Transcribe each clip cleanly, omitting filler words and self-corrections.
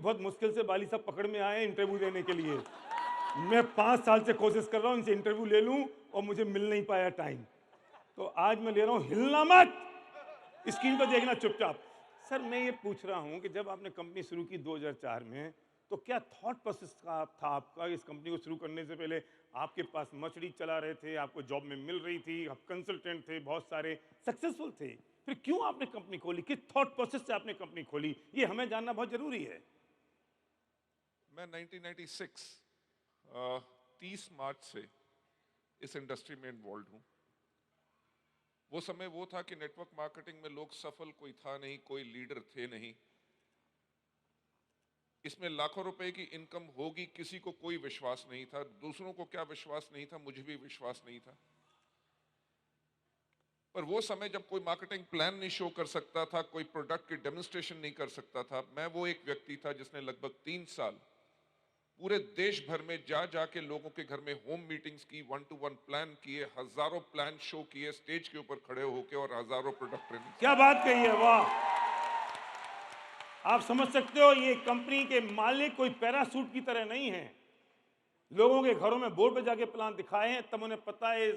बहुत मुश्किल से बाली साहब पकड़ में आए इंटरव्यू देने के लिए। मैं 5 साल से कोशिश कर रहा हूं इनसे इंटरव्यू ले लूं और मुझे मिल नहीं पाया टाइम। तो आज मैं ले रहा हूं, हिलना मत, स्क्रीन पर देखना चुपचाप। सर मैं ये पूछ रहा हूं कि जब आपने कंपनी शुरू की 2004 में, तो क्या थॉट प्रोसेस का था आपका इस कंपनी को शुरू करने से पहले? आपके पास मछली चला रहे थे, आपको जॉब में मिल रही थी, आप कंसल्टेंट थे, बहुत सारे सक्सेसफुल थे, फिर क्यों आपने कंपनी खोली? किस थॉट प्रोसेस से आपने कंपनी खोली? ये हमें जानना बहुत जरूरी है। मैं 1996 30 मार्च से इस इंडस्ट्री में इन्वॉल्व हूं। वो समय वो था कि नेटवर्क मार्केटिंग में लोग सफल कोई था नहीं, कोई लीडर थे नहीं। इसमें लाखों रुपए की इनकम होगी, किसी को कोई विश्वास नहीं था। दूसरों को क्या विश्वास नहीं था, मुझे भी विश्वास नहीं था। पर वो समय जब कोई मार्केटिंग प्लान नहीं शो कर सकता था, कोई प्रोडक्ट की डेमोन्स्ट्रेशन नहीं कर सकता था, मैं वो एक व्यक्ति था जिसने लगभग 3 साल पूरे देश भर में जा जाके लोगों के घर में होम मीटिंग्स की, 1-to-1 प्लान किए, हजारों प्लान शो किए स्टेज के ऊपर खड़े होके, और हजारों प्रोडक्ट ट्रेनिंग क्या बात कही है, वाह! आप समझ सकते हो ये कंपनी के मालिक कोई पैरासूट की तरह नहीं है। लोगों के घरों में बोर्ड पे जाके प्लान दिखाए हैं, तब उन्हें पता है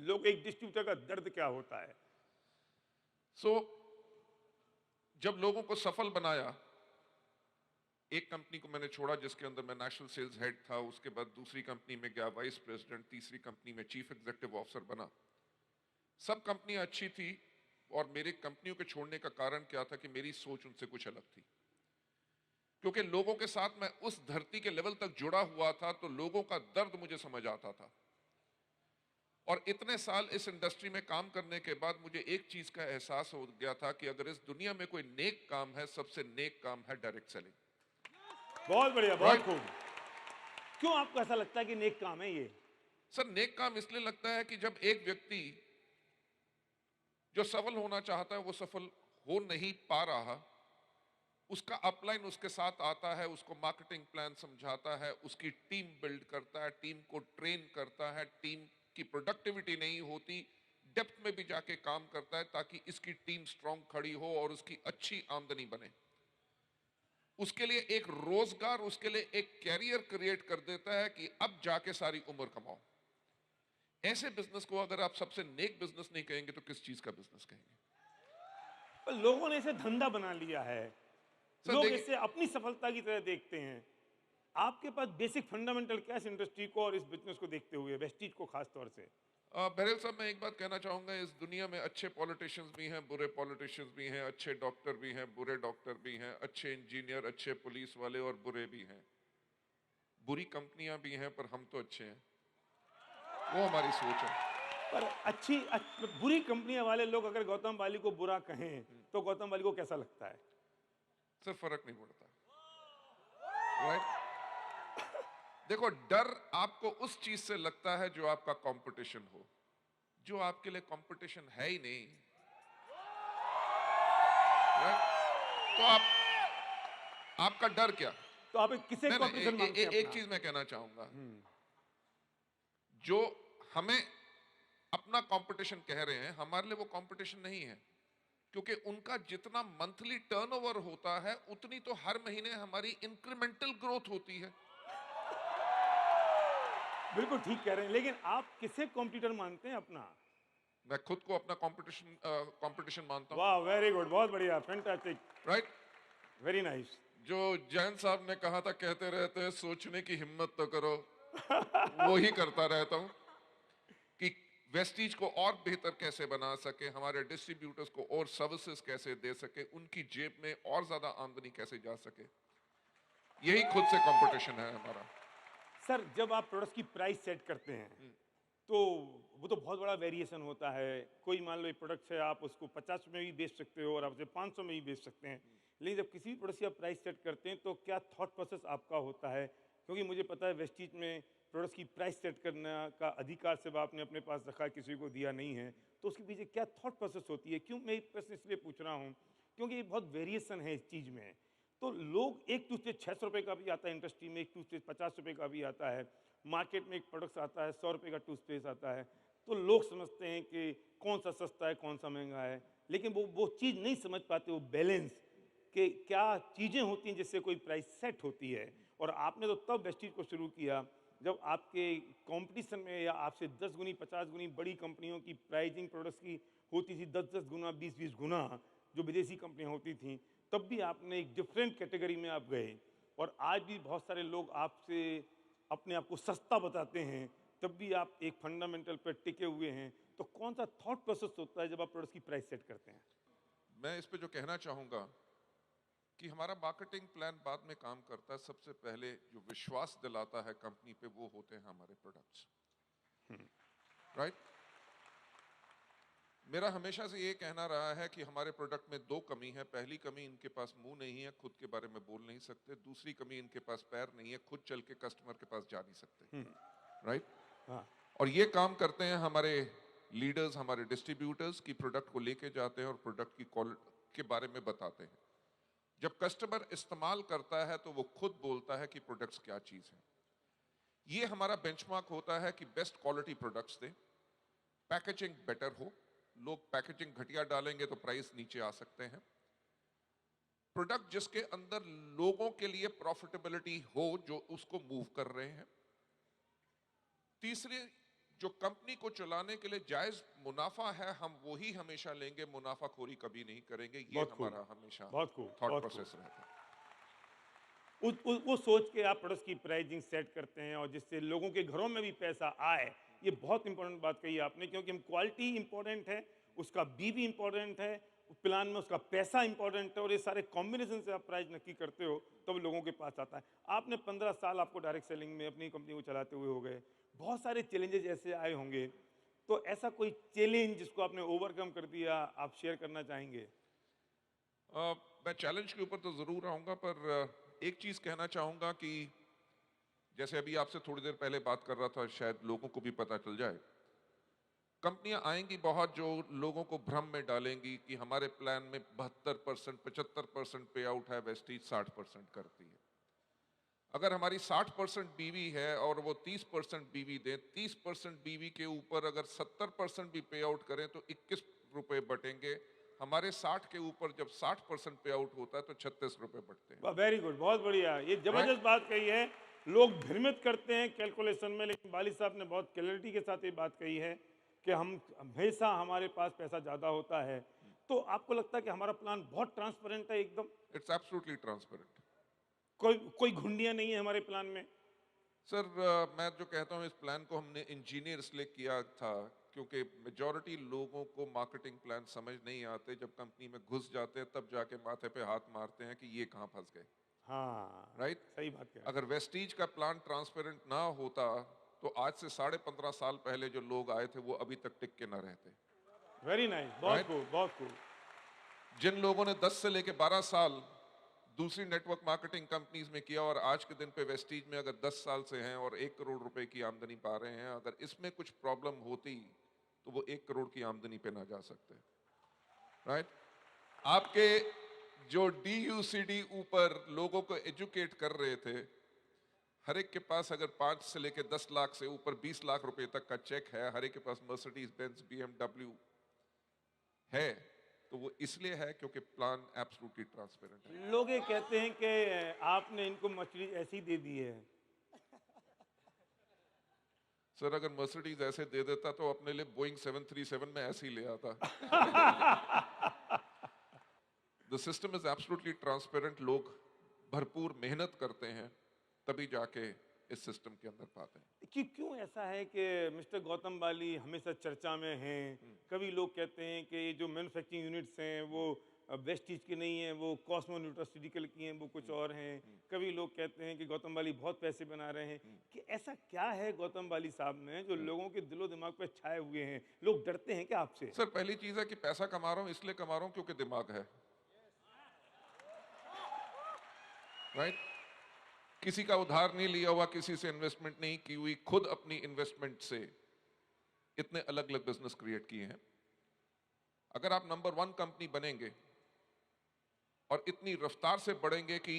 लोग एक डिस्ट्रीब्यूटर का दर्द क्या होता है। सो जब लोगों को सफल बनाया, एक कंपनी को मैंने छोड़ा जिसके अंदर मैं नेशनल सेल्स हेड था, उसके बाद दूसरी कंपनी में गया वाइस प्रेसिडेंट, तीसरी कंपनी में चीफ एग्जीक्यूटिव ऑफिसर बना। सब कंपनियां अच्छी थी, और मेरे कंपनियों के छोड़ने का कारण क्या था कि मेरी सोच उनसे कुछ अलग थी। क्योंकि लोगों के साथ मैं उस धरती के लेवल तक जुड़ा हुआ था, तो लोगों का दर्द मुझे समझ आता था। और इतने साल इस इंडस्ट्री में काम करने के बाद मुझे एक चीज का एहसास हो गया था कि अगर इस दुनिया में कोई नेक काम है, सबसे नेक काम है डायरेक्ट सेलिंग। बहुत बढ़िया, बहुत राइट। खूब। क्यों आपको ऐसा लगता है कि नेक काम है ये? सर, नेक काम इसलिए लगता है कि जब एक व्यक्ति जो सफल होना चाहता है वो सफल हो नहीं पा रहा, उसका अपलाइन उसके साथ आता है, उसको मार्केटिंग प्लान समझाता है, उसकी टीम बिल्ड करता है, टीम को ट्रेन करता है, टीम की प्रोडक्टिविटी नहीं होती, डेप्थ में भी जाके काम करता है ताकि इसकी टीम स्ट्रांग खड़ी हो और उसकी अच्छी आमदनी बने। उसके लिए एक रोजगार, उसके लिए एक कैरियर क्रिएट कर देता है कि अब जाके सारी उम्र कमाओ। ऐसे बिजनेस को अगर आप सबसे नेक बिजनेस नहीं कहेंगे तो किस चीज का बिजनेस कहेंगे? पर लोगों ने इसे धंधा बना लिया है, सर लोग देखिए, इसे अपनी सफलता की तरह देखते हैं। आपके पास बेसिक फंडामेंटल क्या है इस इंडस्ट्री को और इस बिजनेस को देखते हुए, वेस्टीज को खास तौर से? बहरहाल साहब, मैं एक बात कहना चाहूंगा, इस दुनिया में अच्छे पॉलिटिशियंस भी हैं, बुरे पॉलिटिशियंस भी हैं, अच्छे डॉक्टर भी हैं, बुरे डॉक्टर भी हैं, अच्छे इंजीनियर, अच्छे पुलिस वाले और बुरे भी हैं। बुरी कंपनियां भी हैं, पर हम तो अच्छे हैं। वो हमारी सोच है। पर बुरी कंपनियां वाले लोग अगर गौतम बाली को बुरा कहें तो गौतम बाली को कैसा लगता है? सर, फर्क नहीं पड़ता। राइट। देखो, डर आपको उस चीज से लगता है जो आपका कंपटीशन हो। जो आपके लिए कंपटीशन है ही नहीं, राइट, तो आपका डर क्या? तो आप किसे नहीं नहीं, कंपटीशन मानते हैं एक अपना? चीज मैं कहना चाहूंगा। जो हमें अपना कंपटीशन कह रहे हैं, हमारे लिए वो कंपटीशन नहीं है। क्योंकि उनका जितना मंथली टर्नओवर होता है, उतनी तो हर महीने हमारी इंक्रीमेंटल ग्रोथ होती है। बिल्कुल ठीक कह रहे हैं, लेकिन आप किसे कॉम्पिटिटर मानते हैं अपना? मैं खुद को अपना कंपटीशन मानता हूं। वाह, वेरी गुड, बहुत बढ़िया, फैंटास्टिक, राइट। Very nice. जो जैन साहब ने कहा था, कहते रहते हैं सोचने की हिम्मत तो करो, वो ही करता रहता हूं कि वेस्टीज को और बेहतर कैसे बना सके, हमारे डिस्ट्रीब्यूटर्स को और सर्विसेज कैसे दे सके, उनकी जेब में और ज्यादा आमदनी कैसे जा सके। यही खुद से कंपटीशन है हमारा। सर जब आप प्रोडक्ट्स की प्राइस सेट करते हैं तो वो तो बहुत बड़ा वेरिएशन होता है। कोई मान लो एक प्रोडक्ट है, आप उसको 50 में भी बेच सकते हो और आप उसे 500 में भी बेच सकते हैं। लेकिन जब किसी भी प्रोडक्ट की आप प्राइस सेट करते हैं तो क्या थॉट प्रोसेस आपका होता है? क्योंकि मुझे पता है वेस्टीज में प्रोडक्ट्स की प्राइस सेट करने का अधिकार सिर्फ आपने अपने पास रखा, किसी को दिया नहीं है। तो उसके पीछे क्या थॉट प्रोसेस होती है? क्यों मैं ये प्रश्न इसलिए पूछ रहा हूँ क्योंकि ये बहुत वेरिएशन है इस चीज़ में। तो लोग, एक टूथपेस्ट 600 रुपये का भी आता है इंडस्ट्री में, एक टूथपेस्ट 50 रुपये का भी आता है, मार्केट में एक प्रोडक्ट आता है 100 रुपये का टूथपेस्ट आता है। तो लोग समझते हैं कि कौन सा सस्ता है कौन सा महंगा है, लेकिन वो चीज़ नहीं समझ पाते, वो बैलेंस कि क्या चीज़ें होती हैं जिससे कोई प्राइस सेट होती है। और आपने तो तब वेस्टीज को शुरू किया जब आपके कंपटीशन में या आपसे 10 गुनी 50 गुनी बड़ी कंपनियों की प्राइसिंग प्रोडक्ट्स की होती थी, 10-10 गुना 20-20 गुना जो विदेशी कंपनियां होती थीं। तब भी आपने एक डिफरेंट कैटेगरी में आप गए और आज भी बहुत सारे लोग आपसे अपने आप को सस्ता बताते हैं, तब भी आप एक फंडामेंटल पर टिके हुए हैं। तो कौन सा थॉट प्रोसेस होता है जब आप प्रोडक्ट्स की प्राइस सेट करते हैं? मैं इस पे जो कहना चाहूंगा कि हमारा मार्केटिंग प्लान बाद में काम करता है। सबसे पहले जो विश्वास दिलाता है कंपनी पे वो होते हैं हमारे प्रोडक्ट्स, राइट। मेरा हमेशा से ये कहना रहा है कि हमारे प्रोडक्ट में दो कमी है। पहली कमी, इनके पास मुंह नहीं है, खुद के बारे में बोल नहीं सकते। दूसरी कमी, इनके पास पैर नहीं है, खुद चल के कस्टमर के पास जा नहीं सकते, राइट। हाँ, और ये काम करते हैं हमारे लीडर्स, हमारे डिस्ट्रीब्यूटर्स की प्रोडक्ट को लेके जाते हैं और प्रोडक्ट की क्वालिटी के बारे में बताते हैं। जब कस्टमर इस्तेमाल करता है तो वो खुद बोलता है कि प्रोडक्ट्स क्या चीज है। ये हमारा बेंचमार्क होता है कि बेस्ट क्वालिटी प्रोडक्ट्स दें, पैकेजिंग बेटर हो। लोग पैकेजिंग घटिया डालेंगे तो प्राइस नीचे आ सकते हैं। प्रोडक्ट जिसके अंदर लोगों के लिए प्रॉफिटेबिलिटी हो, जो उसको मूव कर रहे हैं। तीसरी, जो कंपनी को चलाने के लिए जायज मुनाफा है, हम वही हमेशा लेंगे, मुनाफाखोरी कभी नहीं करेंगे। ये बहुत खूब, हमारा हमेशा बहुत खूब, थॉट बहुत प्रोसेस खूब। रहता है। वो सोच के आप प्रोडक्ट्स की प्राइसिंग सेट करते हैं और जिससे लोगों के घरों में भी पैसा आए। ये बहुत इंपॉर्टेंट बात कही आपने, क्योंकि हम क्वालिटी इंपॉर्टेंट है, उसका बी भी इंपॉर्टेंट है, प्लान में उसका पैसा इंपॉर्टेंट है, और ये सारे कॉम्बिनेशन से आप प्राइस नक्की करते हो तब लोगों के पास आता है। आपने 15 साल आपको डायरेक्ट सेलिंग में अपनी कंपनी को चलाते हुए हो गए, बहुत सारे चैलेंजेस ऐसे आए होंगे। तो ऐसा कोई चैलेंज जिसको आपने ओवरकम कर दिया, आप शेयर करना चाहेंगे? मैं चैलेंज के ऊपर तो जरूर आऊंगा, पर एक चीज कहना चाहूंगा कि जैसे अभी आपसे थोड़ी देर पहले बात कर रहा था, शायद लोगों को भी पता चल जाए। कंपनियां आएंगी बहुत जो लोगों को भ्रम में डालेंगी कि हमारे प्लान में 72% 75% पे आउट है, वेस्टीज 60% करती है। अगर हमारी 60% बीवी है और वो 30% बीवी दे, 30% बीवी के ऊपर अगर 70% भी पे आउट करें तो 21 रुपए बटेंगे। हमारे 60 के ऊपर जब 60% पे आउट होता है तो 36 रुपए बटते हैं, वेरी गुड, बहुत बढ़िया, ये राइट। जबरदस्त बात कही है। लोग भ्रमित करते हैं कैलकुलेशन में, लेकिन वाली साहब ने बहुत क्लैरिटी के साथ ये बात कही है कि हम हमेशा हमारे पास पैसा ज़्यादा होता है। तो आपको लगता है कि हमारा प्लान बहुत ट्रांसपेरेंट है एकदम? It's absolutely transparent. कोई कोई घुंडियां नहीं है हमारे प्लान में? सर, मैं जो कहता हूँ, इस प्लान को हमने इंजीनियर इसलिए किया था क्योंकि मेजॉरिटी लोगों को मार्केटिंग प्लान समझ नहीं आते। जब कंपनी में घुस जाते हैं तब जाके माथे पे हाथ मारते हैं कि ये कहाँ फंस गए, हाँ, राइट। सही बात कह रहे अगर वेस्टीज का प्लान ट्रांसपेरेंट ना होता तो आज से 15.5 साल पहले जो लोग आए थे वो अभी तक टिक के ना रहते, हैं। वेरी नाइस, बहुत राइट। खूब, बहुत खूब। जिन लोगों ने 10 से लेके 12 साल दूसरी नेटवर्क मार्केटिंग कंपनीज में किया और आज के दिन पे वेस्टीज में अगर 10 साल से हैं और 1 करोड़ रुपए की आमदनी पा रहे हैं, अगर इसमें कुछ प्रॉब्लम होती तो वो 1 करोड़ की आमदनी पे ना जा सकते, राइट। आपके जो DUCD ऊपर लोगों को एजुकेट कर रहे थे, हर एक के पास अगर 5 से लेके 10 लाख से ऊपर 20 लाख रुपए तक का चेक है, हर एक के पास मर्सिडीज बेंज BMW है, तो वो इसलिए है क्योंकि प्लान एब्सोल्युटली ट्रांसपेरेंट है। लोग ये कहते हैं कि आपने इनको मछली ऐसी दे दी है। सर, अगर मर्सिडीज ऐसे दे देता तो अपने लिए बोइंग 737 में ऐसे ही ले आता। The system is absolutely transparent. लोग भरपूर मेहनत करते हैं तभी जाके इस सिस्टम के अंदर पाते हैं। कि क्यों ऐसा है कि मिस्टर गौतम बाली हमेशा चर्चा में हैं? कभी लोग कहते हैं कि ये जो मैन्युफैक्चरिंग यूनिट्स हैं वो वेस्टीज की नहीं है, वो कॉस्मो न्यूट्रास्यूटिकल की हैं, वो कुछ और हैं। कभी लोग कहते हैं कि गौतम बाली बहुत पैसे बना रहे हैं। कि ऐसा क्या है गौतम बाली साहब में जो लोगों के दिलो दिमाग पे छाए हुए हैं? लोग डरते हैं क्या आपसे? सर, पहली चीज है कि पैसा कमा रहा हूं इसलिए कमा रहा हूं क्योंकि दिमाग है, राइट। किसी का उधार नहीं लिया हुआ, किसी से इन्वेस्टमेंट नहीं की हुई, खुद अपनी इन्वेस्टमेंट से इतने अलग अलग बिजनेस क्रिएट किए हैं। अगर आप नंबर 1 कंपनी बनेंगे और इतनी रफ्तार से बढ़ेंगे कि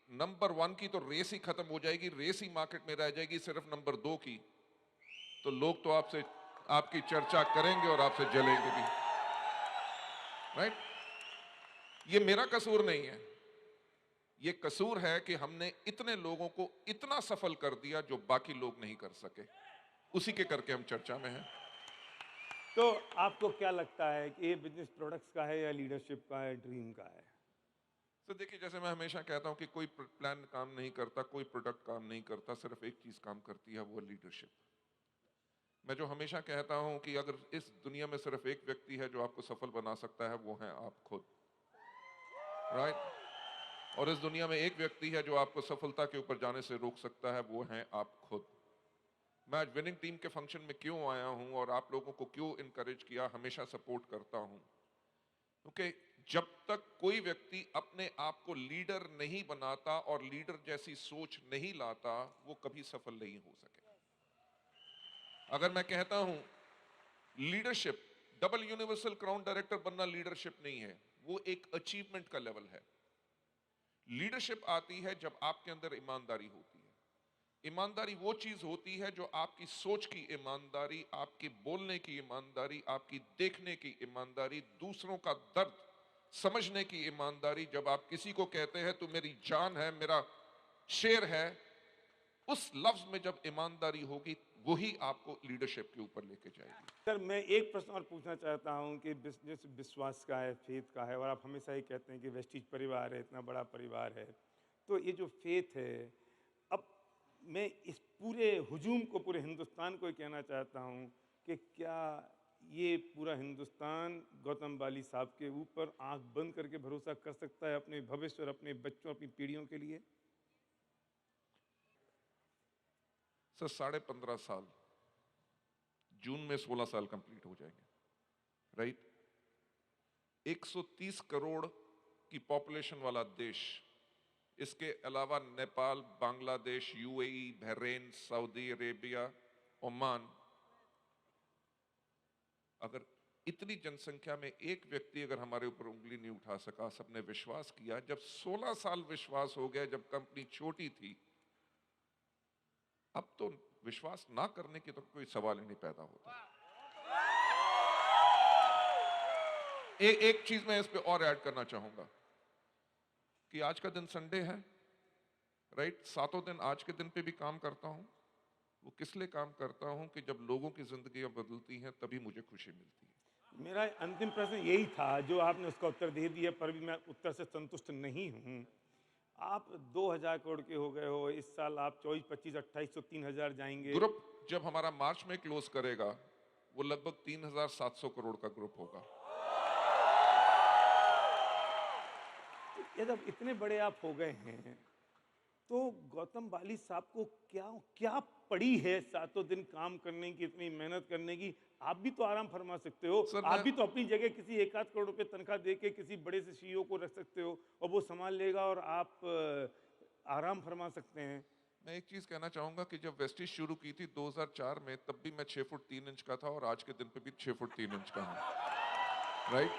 नंबर 1 की तो रेस ही खत्म हो जाएगी, रेस ही मार्केट में रह जाएगी सिर्फ नंबर 2 की, तो लोग तो आपसे आपकी चर्चा करेंगे और आपसे जलेंगे भी, राइट। ये मेरा कसूर नहीं है, ये कसूर है कि हमने इतने लोगों को इतना सफल कर दिया जो बाकी लोग नहीं कर सके, उसी के करके हम चर्चा में हैं। तो आपको क्या लगता है कि ये बिजनेस प्रोडक्ट्स का है या लीडरशिप का है, ड्रीम का है? तो देखिए, जैसे मैं हमेशा कहता हूं कि कोई प्लान काम नहीं करता, कोई प्रोडक्ट काम नहीं करता, सिर्फ एक चीज काम करती है, वो लीडरशिप। मैं जो हमेशा कहता हूं कि अगर इस दुनिया में सिर्फ एक व्यक्ति है जो आपको सफल बना सकता है, वो है आप खुद, राइट? और इस दुनिया में एक व्यक्ति है जो आपको सफलता के ऊपर जाने से रोक सकता है, वो है आप खुद। मैं आज विनिंग टीम के फंक्शन में क्यों आया हूं और आप लोगों को क्यों इनकरेज किया, हमेशा सपोर्ट करता हूं, क्योंकि जब तक कोई व्यक्ति अपने आप को लीडर नहीं बनाता और लीडर जैसी सोच नहीं लाता, वो कभी सफल नहीं हो सके। अगर मैं कहता हूं leadership, double universal crown director बनना लीडरशिप नहीं है, वो एक अचीवमेंट का लेवल है। लीडरशिप आती है जब आपके अंदर ईमानदारी होती है। ईमानदारी वो चीज होती है जो आपकी सोच की ईमानदारी, आपकी बोलने की ईमानदारी, आपकी देखने की ईमानदारी, दूसरों का दर्द समझने की ईमानदारी। जब आप किसी को कहते हैं तू मेरी जान है, मेरा शेर है, उस लफ्ज में जब ईमानदारी होगी, वही आपको लीडरशिप के ऊपर लेके जाएगी। सर, मैं एक प्रश्न और पूछना चाहता हूं कि बिजनेस विश्वास का है, फेथ का है, और आप हमेशा ही कहते हैं कि वेस्टीज परिवार है, इतना बड़ा परिवार है, तो ये जो फेथ है, अब मैं इस पूरे हुजूम को, पूरे हिंदुस्तान को ही कहना चाहता हूं कि क्या ये पूरा हिंदुस्तान गौतम बाली साहब के ऊपर आंख बंद करके भरोसा कर सकता है अपने भविष्य और अपने बच्चों, अपनी पीढ़ियों के लिए? सर, 15.5 साल, जून में 16 साल कंप्लीट हो जाएंगे, राइट? 130 करोड़ की पॉपुलेशन वाला देश, इसके अलावा Nepal, Bangladesh, UAE, Bahrain, Saudi Arabia, Oman, अगर इतनी जनसंख्या में एक व्यक्ति अगर हमारे ऊपर उंगली नहीं उठा सका, सबने विश्वास किया, जब 16 साल विश्वास हो गया, जब कंपनी छोटी थी, अब तो विश्वास ना करने की तो कोई सवाल ही नहीं पैदा होता। एक चीज मैं इस पे और ऐड करना चाहूंगा कि आज का दिन संडे है, राइट? 7 दिन आज के दिन पे भी काम करता हूं। वो किस लिए काम करता हूं कि जब लोगों की जिंदगियां बदलती हैं, तभी मुझे खुशी मिलती है। मेरा अंतिम प्रश्न यही था, जो आपने उसका उत्तर दे दिया, पर भी मैं उत्तर से संतुष्ट नहीं हूं। आप 2000 करोड़ के हो गए हो, इस साल आप 24, 25, 28 तो 3000 जाएंगे। ग्रुप जब हमारा मार्च में क्लोज करेगा, वो लगभग 3700 करोड़ का ग्रुप होगा। ये जब इतने बड़े आप हो गए हैं, तो गौतम बाली साहब को क्या क्या पड़ी है सातों दिन काम करने की, इतनी मेहनत करने की? आप भी तो आराम फरमा सकते हो। सर, आप भी तो अपनी जगह किसी 1-8 करोड़ रुपए तनख्वाह दे के किसी बड़े से सीईओ को रख सकते हो और वो संभाल लेगा और आप आराम फरमा सकते हैं। मैं एक चीज कहना चाहूंगा कि जब वेस्टिज शुरू की थी 2004 में, तब भी मैं 6 फुट 3 इंच का था और आज के दिन पे भी 6 फुट 3 इंच का हूं, राइट?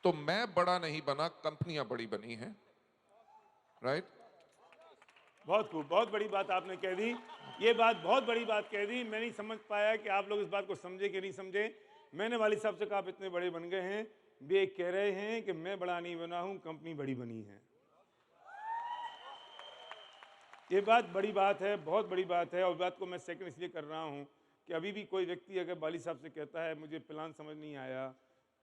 तो मैं बड़ा नहीं बना, कंपनियां बड़ी बनी हैं, राइट? बहुत खूब, बहुत बड़ी बात आपने कह दी। ये बात बहुत बड़ी बात कह दी। मैं नहीं समझ पाया कि आप लोग इस बात को समझे कि नहीं समझे। मैंने वाली साहब से कहा आप इतने बड़े बन गए हैं, वे कह रहे हैं कि मैं बड़ा नहीं बना हूं, कंपनी बड़ी बनी है। ये बात बड़ी बात है, बहुत बड़ी बात है। और बात को मैं सेकंड इसलिए कर रहा हूं कि अभी भी कोई व्यक्ति अगर बाली साहब से कहता है मुझे प्लान समझ नहीं आया,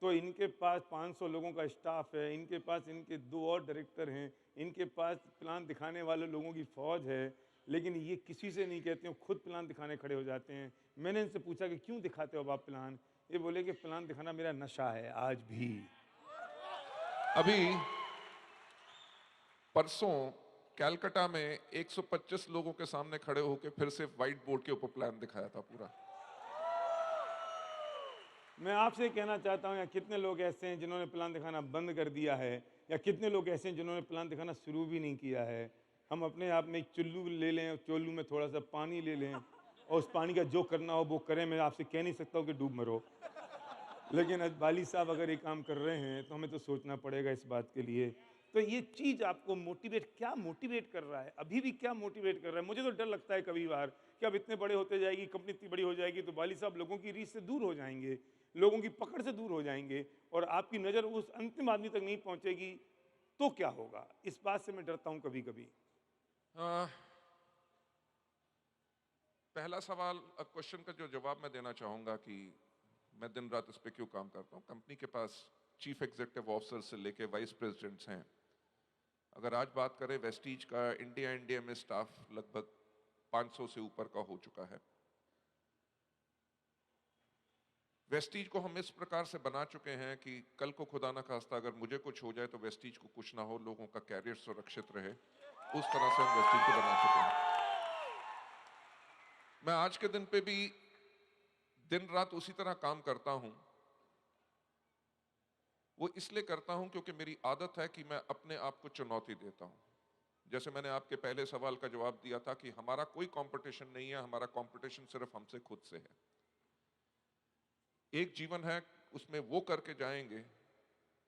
तो इनके पास 500 लोगों का स्टाफ है, इनके पास इनके 2 और डायरेक्टर हैं, इनके पास प्लान दिखाने वाले लोगों की फौज है, लेकिन ये किसी से नहीं कहते हैं, खुद प्लान दिखाने खड़े हो जाते हैं। मैंने इनसे पूछा कि क्यों दिखाते हो आप प्लान? ये बोले कि प्लान दिखाना मेरा नशा है आज भी। अभी परसों कैलकाटा में 125 लोगों के सामने खड़े होकर फिर से व्हाइट बोर्ड के ऊपर प्लान दिखाया था पूरा। मैं आपसे कहना चाहता हूं, या कितने लोग ऐसे हैं जिन्होंने प्लान दिखाना बंद कर दिया है, या कितने लोग ऐसे हैं जिन्होंने प्लान दिखाना शुरू भी नहीं किया है। हम अपने आप में एक चुल्लू ले लें, चोलू में थोड़ा सा पानी ले लें और उस पानी का जो करना हो वो करें। मैं आपसे कह नहीं सकता हूं कि डूब मरो, लेकिन बाली साहब अगर ये काम कर रहे हैं तो हमें तो सोचना पड़ेगा इस बात के लिए। तो ये चीज़ आपको क्या मोटिवेट कर रहा है? अभी भी क्या मोटिवेट कर रहा है? मुझे तो डर लगता है कभी बार कि अब इतने बड़े होते जाएगी, कंपनी इतनी बड़ी हो जाएगी, तो बाली साहब लोगों की रीच से दूर हो जाएंगे, लोगों की पकड़ से दूर हो जाएंगे और आपकी नज़र उस अंतिम आदमी तक नहीं पहुंचेगी। तो क्या होगा? इस बात से मैं डरता हूं कभी कभी। अ, पहला सवाल, क्वेश्चन का जो जवाब मैं देना चाहूंगा कि मैं दिन रात इस पे क्यों काम करता हूँ। कंपनी के पास चीफ एग्जीक्यूटिव ऑफिसर से लेके वाइस प्रेसिडेंट्स हैं। अगर आज बात करें वेस्टीज का, इंडिया में स्टाफ लगभग 500 से ऊपर का हो चुका है। वेस्टीज को हम इस प्रकार से बना चुके हैं कि कल को खुदा ना खास्ता अगर मुझे कुछ हो जाए तो वेस्टीज को कुछ ना हो, लोगों का कैरियर सुरक्षित रहे, उस तरह से हम वेस्टीज को बना चुके हैं। मैं आज के दिन पे भी दिन रात उसी तरह काम करता हूं। वो इसलिए करता हूं क्योंकि मेरी आदत है कि मैं अपने आप को चुनौती देता हूं। जैसे मैंने आपके पहले सवाल का जवाब दिया था कि हमारा कोई कंपटीशन नहीं है, हमारा कंपटीशन सिर्फ हमसे खुद से है। एक जीवन है, उसमें वो करके जाएंगे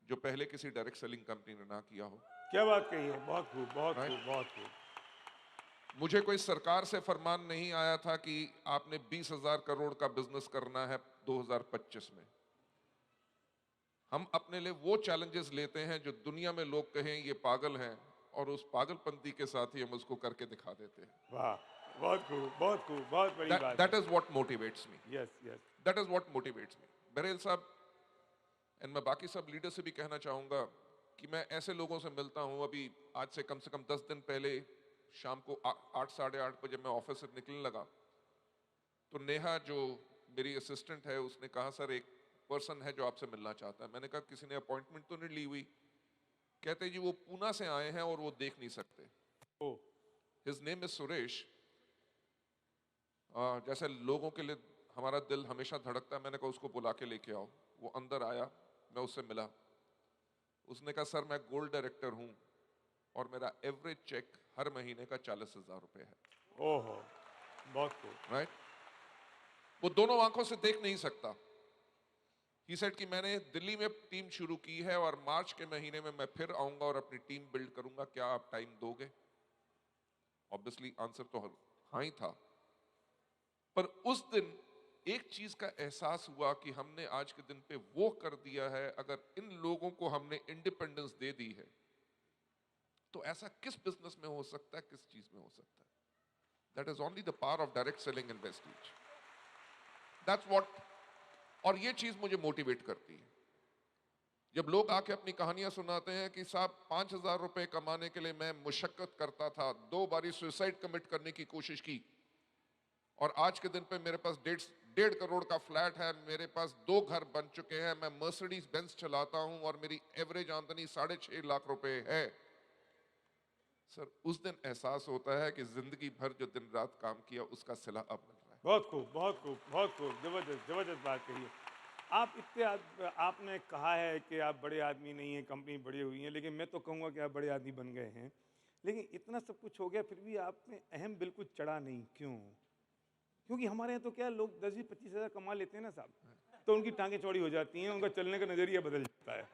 जो पहले किसी डायरेक्ट सेलिंग कंपनी ने ना किया हो। क्या बात कही है, बहुत खूब, बहुत राइट। खूब, बहुत खूब। मुझे कोई सरकार से फरमान नहीं आया था कि आपने 20,000 करोड़ का बिजनेस करना है 2025 में। हम अपने लिए वो चैलेंजेस लेते हैं जो दुनिया में लोग कहें ये पागल हैं, और उस पागलपंती के साथ ही हम उसको करके दिखा देते हैं। वाह, बहुत खूब, बहुत खूब, बहुत बड़ी बात दैट है। Is what motivates me. Yes, yes. That is what motivates me. बहरेल साहब, एंड मैं बाकी सब लीडर से भी कहना चाहूंगा कि मैं ऐसे लोगों से मिलता हूं। अभी आज से कम 10 दिन पहले शाम को 8 साढ़े 8 बजे मैं ऑफिस से निकलने लगा तो नेहा जो मेरी असिस्टेंट है उसने कहा सर एक पर्सन है जो आपसे मिलना चाहता है। मैंने कहा किसी ने अपॉइंटमेंट तो नहीं ली हुई? कहते जी वो पूना से आए हैं और वो देख नहीं सकते। ओ, हिज नेम इज सुरेश। जैसे लोगों के लिए हमारा दिल हमेशा धड़कता है, मैंने कहा उसको बुला के लेके आओ। वो अंदर आया, मैं उससे मिला। उसने कहा सर मैं गोल्ड डायरेक्टर हूं और मेरा एवरेज चेक हर महीने का 40,000 रुपए है। ओहो, बहुत खूब। राइट। वो दोनों आंखों से देख नहीं सकता। ही सेड कि मैंने दिल्ली में टीम शुरू की है और मार्च के महीने में मैं फिर आऊंगा और अपनी टीम बिल्ड करूंगा, क्या आप टाइम दोगे? ऑब्वियसली आंसर तो हाँ ही था। पर उस दिन एक चीज का एहसास हुआ कि हमने आज के दिन पे वो कर दिया है। अगर इन लोगों को हमने इंडिपेंडेंस दे दी है तो ऐसा किस बिजनेस में हो सकता है, किस चीज में हो सकता है? That is only the power of direct selling in Vestige. That's what. और ये चीज मुझे मोटिवेट करती है जब लोग आके अपनी कहानियां सुनाते हैं कि साहब 5,000 रुपए कमाने के लिए मैं मुशक्कत करता था, 2 बारी सुसाइड कमिट करने की कोशिश की, और आज के दिन पे मेरे पास 1.5 करोड़ का फ्लैट है, मेरे पास 2 घर बन चुके हैं, मैं मर्सिडीज बेंज चलाता हूं और मेरी एवरेज आमदनी 6.5 लाख रुपए है। सर उस दिन एहसास होता है कि जिंदगी भर जो दिन रात काम किया उसका सिला अब मिल रहा है। बहुत खूब, बहुत खूब, बहुत खूब, जबरदस्त, जबरदस्त बात कही है। आप इतने आपने कहा है कि आप बड़े आदमी नहीं हैं, कंपनी बड़ी हुई है, लेकिन मैं तो कहूँगा कि आप बड़े आदमी बन गए हैं। लेकिन इतना सब कुछ हो गया फिर भी आप में अहम बिल्कुल चढ़ा नहीं, क्यों? क्योंकि हमारे यहाँ तो क्या है, लोग 10-20-25 हज़ार कमा लेते हैं ना साहब, तो उनकी टांगें चौड़ी हो जाती हैं, उनका चलने का नज़रिया बदल जाता है।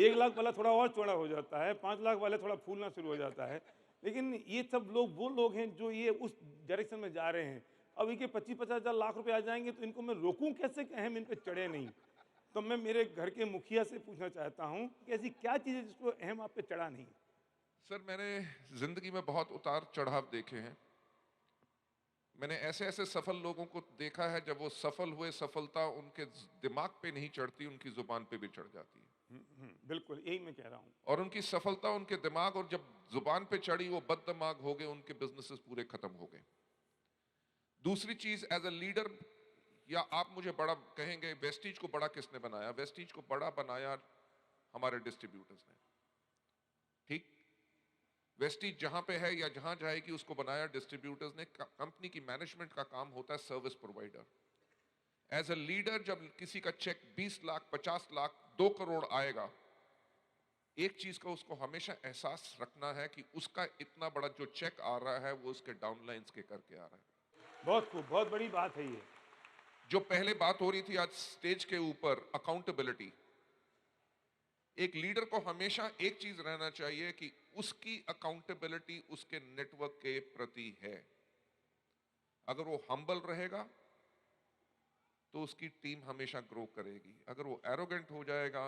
1 लाख वाला थोड़ा और चौड़ा हो जाता है, 5 लाख वाले थोड़ा फूलना शुरू हो जाता है। लेकिन ये सब लोग वो लोग हैं जो ये उस डायरेक्शन में जा रहे हैं। अब इनके 25-50 हज़ार लाख रुपए आ जाएंगे तो इनको मैं रोकूं कैसे कि अहम इन पे चढ़े नहीं? तो मैं मेरे घर के मुखिया से पूछना चाहता हूं कि ऐसी क्या चीज़ है जिसको अहम आप पे चढ़ा नहीं? सर मैंने जिंदगी में बहुत उतार चढ़ाव देखे हैं। मैंने ऐसे ऐसे सफल लोगों को देखा है, जब वो सफल हुए सफलता उनके दिमाग पे नहीं चढ़ती, उनकी जुबान पे भी चढ़ जाती है। बिल्कुल यही मैं कह रहा हूँ। और उनकी सफलता उनके दिमाग, और जब जुबान पे चढ़ी वो बददिमाग हो गए, उनके बिजनेसेस पूरे खत्म हो गए। दूसरी चीज, एज अ लीडर, या आप मुझे बड़ा कहेंगे, वेस्टीज को बड़ा किसने बनाया? वेस्टीज को बड़ा बनाया हमारे डिस्ट्रीब्यूटर्स ने। ठीक। वेस्टीज जहां पे है या जहां जाएगी उसको बनाया डिस्ट्रीब्यूटर्स ने। कंपनी की मैनेजमेंट का काम होता है service provider. As a leader जब किसी का चेक 20 लाख, 50 लाख, 2 करोड़ आएगा, एक चीज का उसको हमेशा एहसास रखना है कि उसका इतना बड़ा जो चेक आ रहा है वो उसके डाउनलाइंस के करके आ रहा है। बहुत खूब, बहुत बड़ी बात है ये। जो पहले बात हो रही थी आज स्टेज के ऊपर, अकाउंटेबिलिटी। एक लीडर को हमेशा एक चीज रहना चाहिए कि उसकी अकाउंटेबिलिटी उसके नेटवर्क के प्रति है। अगर वो हम्बल रहेगा तो उसकी टीम हमेशा ग्रो करेगी। अगर वो एरोगेंट हो जाएगा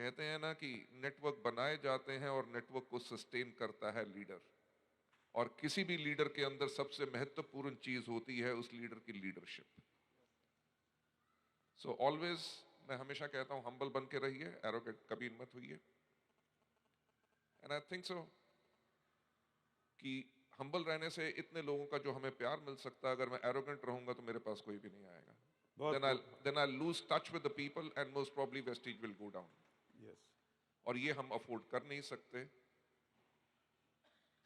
कहते हैं ना कि नेटवर्क बनाए जाते हैं और नेटवर्क को सस्टेन करता है लीडर, और किसी भी लीडर के अंदर सबसे महत्वपूर्ण चीज होती है उस लीडर की लीडरशिप। सो ऑलवेज मैं हमेशा कहता हूं हम्बल बन के रहिए, एरोगेंट कभी मत होइए। एंड आई थिंक सो कि हम्बल रहने से इतने लोगों का जो हमें प्यार मिल सकता है, अगर मैं एरोगेंट रहूंगा तो मेरे पास कोई भी नहीं आएगा। बहुत then I'll lose touch with the people and most probably Vestige will go down। Yes, और ये हम अफोर्ड कर नहीं सकते।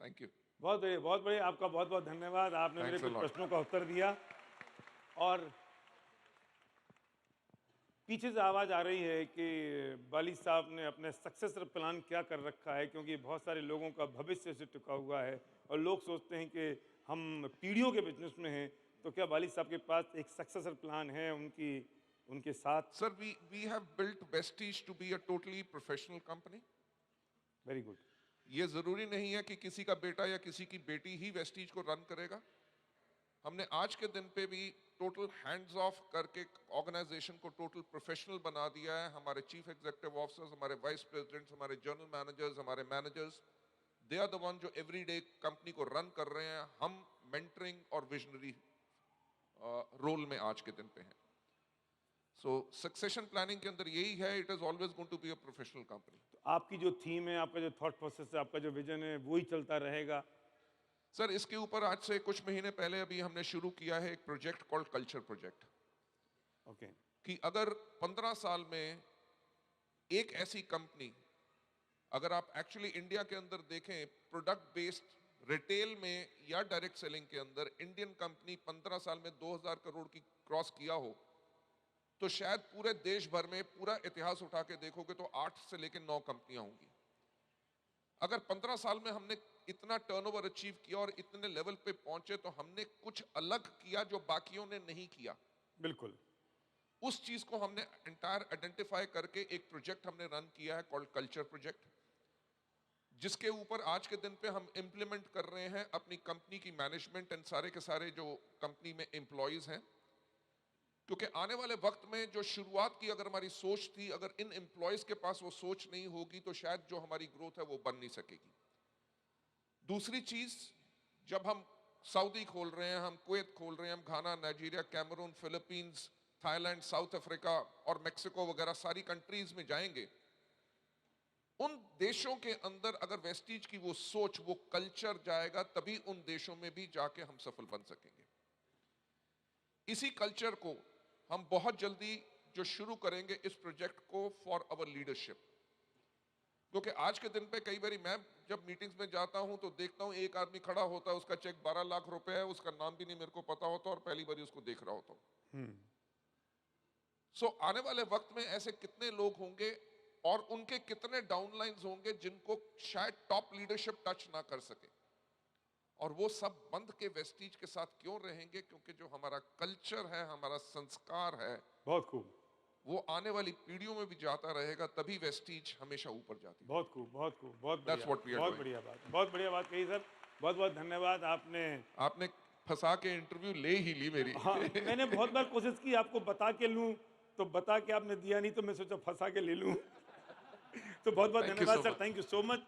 Thank you. बहुत बढ़िया, बहुत बढ़िया। आपका बहुत बहुत धन्यवाद, आपने मेरे Thanks a कुछ lot। प्रश्नों का उत्तर दिया। और पीछे से आवाज़ आ रही है कि वाली साहब ने अपने सक्सेसर प्लान क्या कर रखा है, क्योंकि बहुत सारे लोगों का भविष्य से टिका हुआ है और लोग सोचते हैं कि हम पीढ़ियों के बिजनेस में हैं, तो क्या वाली साहब के पास एक सक्सेसर प्लान है उनके साथ? Sir, we have built Vestige to be a totally professional company। Very good. ये जरूरी नहीं है कि किसी का बेटा या किसी की बेटी ही वेस्टीज को रन करेगा। हमने आज के दिन पे भी टोटल हैंड्स ऑफ करके ऑर्गेनाइजेशन को टोटल प्रोफेशनल बना दिया है। हमारे चीफ एग्जीक्यूटिव ऑफिसर्स, हमारे वाइस प्रेसिडेंट्स, हमारे जनरल मैनेजर्स, हमारे managers, they are the one जो एवरीडे कंपनी को रन कर रहे हैं। हम मेंटरिंग और विजनरी रोल में आज के दिन पे हैं। सो सक्सेशन प्लानिंग के अंदर यही है, it is always going to be a professional company. तो आपकी जो थीम है, आपका जो थॉट प्रोसेस है, आपका जो विजन है, वो ही चलता रहेगा? सर, इसके ऊपर आज से कुछ महीने पहले अभी हमने शुरू किया है एक project called culture project. Okay. कि अगर 15 साल में एक ऐसी कंपनी, अगर आप एक्चुअली इंडिया के अंदर देखें प्रोडक्ट बेस्ड रिटेल में या डायरेक्ट सेलिंग के अंदर, इंडियन कंपनी 15 साल में 2000 करोड़ की क्रॉस किया हो, तो शायद पूरे देश भर में पूरा इतिहास उठा के देखोगे तो 8 से लेकर 9 कंपनियां होंगी। अगर 15 साल में हमने इतना टर्नओवर अचीव किया और इतने लेवल पे पहुंचे, तो हमने कुछ अलग किया जो बाकियों ने नहीं किया। बिल्कुल। उस चीज को हमने एंटायर आइडेंटिफाई करके एक प्रोजेक्ट हमने रन किया है कॉल्ड कल्चर प्रोजेक्ट, जिसके ऊपर आज के दिन पे हम इंप्लीमेंट कर रहे हैं अपनी कंपनी की मैनेजमेंट एंड सारे के सारे जो कंपनी में एम्प्लॉयज हैं। क्योंकि आने वाले वक्त में जो शुरुआत की अगर हमारी सोच थी, अगर इन एम्प्लॉयज के पास वो सोच नहीं होगी तो शायद जो हमारी ग्रोथ है वो बन नहीं सकेगी। दूसरी चीज, जब हम सऊदी खोल रहे हैं, हम कुवैत खोल रहे हैं, हम Ghana, Nigeria, Cameroon, Philippines, Thailand, South Africa और मेक्सिको वगैरह सारी कंट्रीज में जाएंगे, उन देशों के अंदर अगर वेस्टीज की वो सोच, वो कल्चर जाएगा, तभी उन देशों में भी जाके हम सफल बन सकेंगे। इसी कल्चर को हम बहुत जल्दी जो शुरू करेंगे इस प्रोजेक्ट को फॉर अवर लीडरशिप। क्योंकि आज के दिन पे कई बार मैं जब मीटिंग्स में जाता हूं तो देखता हूं एक आदमी खड़ा होता है, उसका चेक 12 लाख रुपए है, उसका नाम भी नहीं मेरे को पता होता और पहली बार उसको देख रहा होता हूं। सो आने वाले वक्त में ऐसे कितने लोग होंगे और उनके कितने डाउनलाइंस होंगे जिनको शायद टॉप लीडरशिप टच ना कर सके, और वो सब बंद के वेस्टीज के साथ क्यों रहेंगे? क्योंकि जो हमारा कल्चर है, हमारा संस्कार है, बहुत खूब। वो आने वाली पीढ़ियों में भी जाता रहेगा, तभी वेस्टीज हमेशा ऊपर जाती है। बहुत खूब, बहुत खूब, बहुत That's बढ़िया, what we are बहुत doing। बढ़िया बात, बहुत बढ़िया बात कही सर। बहुत बहुत धन्यवाद। आपने फंसा के इंटरव्यू ले ही ली मेरी। हाँ, मैंने बहुत बार कोशिश की आपको बता के लूं, तो बता के आपने दिया नहीं, तो मैं सोचा फंसा के ले लूं। तो बहुत बहुत Thank you धन्यवाद so sir, much। Thank you so much.